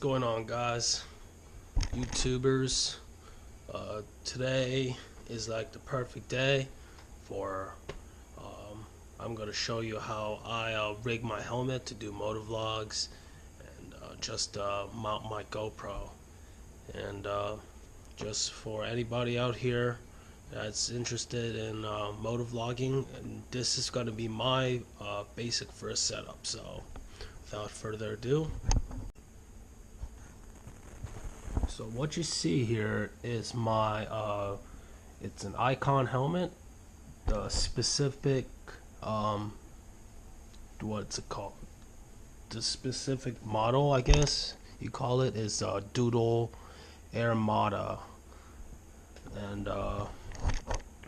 going on, guys? YouTubers. Today is like the perfect day for I'm gonna show you how I rig my helmet to do motovlogs and just mount my GoPro. And just for anybody out here that's interested in motovlogging, and this is gonna be my basic first setup. So without further ado, so what you see here is my it's an Icon helmet. The specific what's it called, the specific model, I guess you call it, is Doodle Airmada. And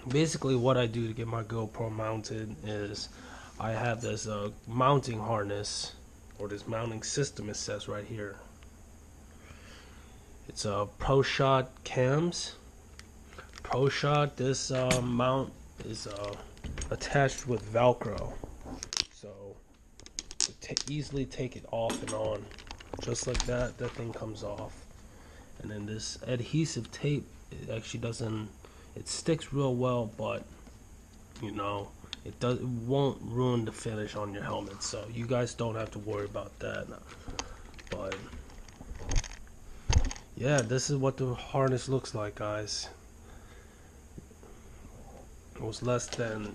basically what I do to get my GoPro mounted is I have this mounting harness, or this mounting system, it says right here. It's a Proshot cams. Proshot, this mount is attached with Velcro, so you easily take it off and on, just like that. That thing comes off, and then this adhesive tape, it actually doesn't, it sticks real well, but you know, it won't ruin the finish on your helmet, so you guys don't have to worry about that. But yeah, this is what the harness looks like, guys. It was less than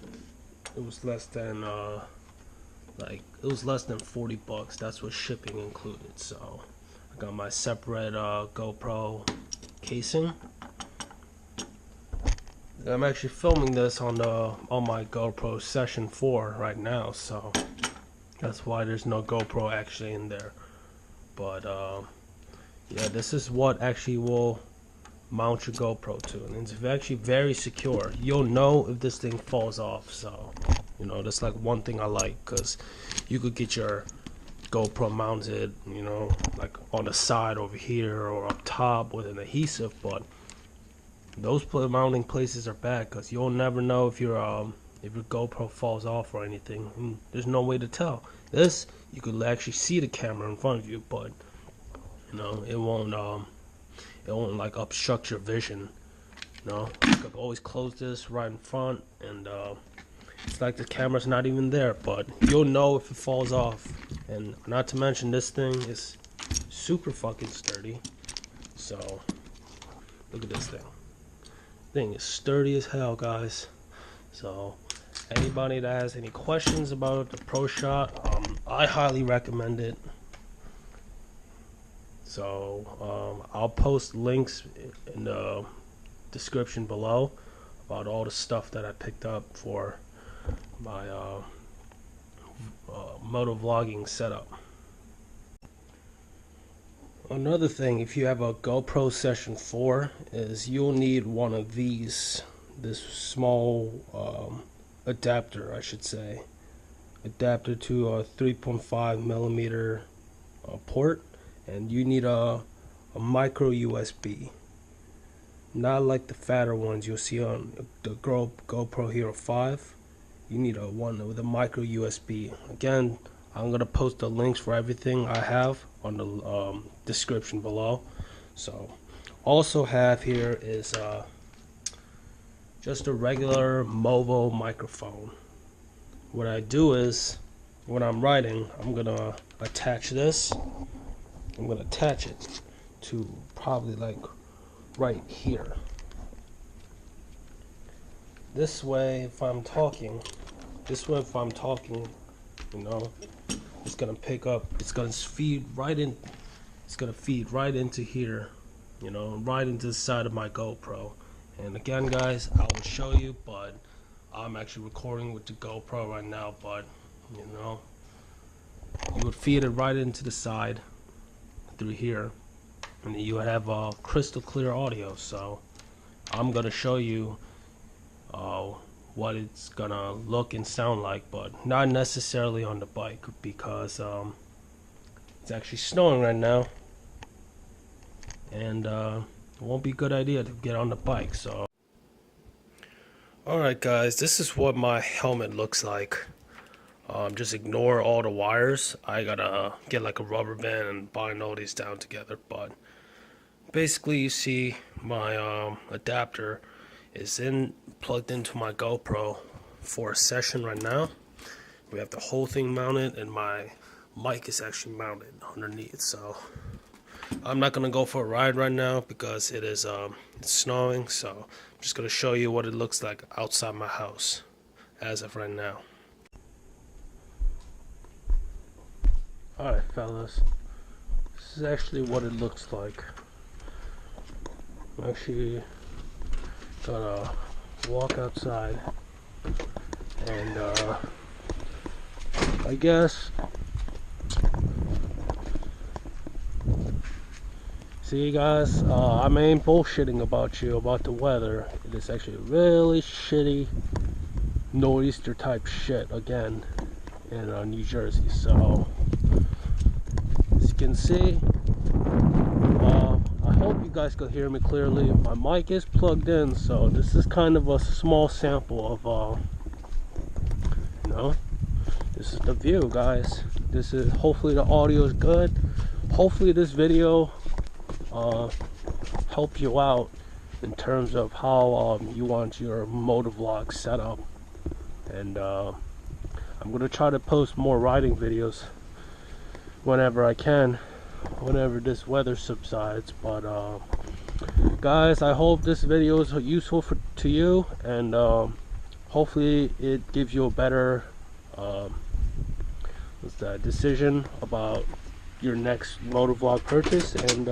$40. That's what shipping included. So I got my separate GoPro casing. I'm actually filming this on my GoPro Session 4 right now, so that's why there's no GoPro actually in there. But yeah, this is what actually will mount your GoPro to, and it's actually very secure. You'll know if this thing falls off, so you know, that's like one thing I like, because you could get your GoPro mounted, you know, like on the side over here or up top with an adhesive, but those mounting places are bad, because you'll never know if your GoPro falls off or anything, and there's no way to tell. This, you could actually see the camera in front of you, but you know, it won't like obstruct your vision. You know, you could always close this right in front, and it's like the camera's not even there, but you'll know if it falls off. And not to mention, this thing is super fucking sturdy. So look at this thing is sturdy as hell, guys. So anybody that has any questions about the Proshot, I highly recommend it. So I'll post links in the description below about all the stuff that I picked up for my motovlogging setup. Another thing, if you have a GoPro Session 4, is you'll need one of these, this small adapter, I should say, adapter to a 3.5 millimeter port. And you need a micro USB, not like the fatter ones you'll see on the GoPro Hero 5. You need a one with a micro USB. Again, I'm gonna post the links for everything I have on the description below. So also have here is just a regular mobile microphone. What I do is, when I'm writing, I'm gonna attach this. I'm going to attach it to probably like right here. This way, if I'm talking, you know, it's going to pick up, it's going to feed right in, it's going to feed right into here, you know, right into the side of my GoPro. And again, guys, I will show you, but I'm actually recording with the GoPro right now, but you know, you would feed it right into the side through here, and you have crystal clear audio. So I'm gonna show you what it's gonna look and sound like, but not necessarily on the bike, because it's actually snowing right now, and it won't be a good idea to get on the bike. So alright, guys, this is what my helmet looks like. just ignore all the wires. I gotta get like a rubber band and bind all these down together. But basically, you see my adapter is plugged into my GoPro for a session right now. We have the whole thing mounted, and my mic is actually mounted underneath. So I'm not gonna go for a ride right now because it's snowing. So I'm just gonna show you what it looks like outside my house as of right now. Alright, fellas, this is actually what it looks like. I'm actually gonna walk outside, and I guess, see guys, I ain't bullshitting about the weather. It is actually really shitty nor'easter type shit again in New Jersey. So as you can see, I hope you guys can hear me clearly. My mic is plugged in, so this is kind of a small sample of this is the view, guys. This is, hopefully the audio is good. Hopefully this video help you out in terms of how you want your motovlog set up. And I'm gonna try to post more riding videos whenever I can, whenever this weather subsides. But guys, I hope this video is useful to you, and hopefully it gives you a better decision about your next motovlog purchase. And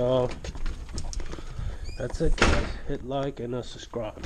that's it, guys. Hit like and subscribe.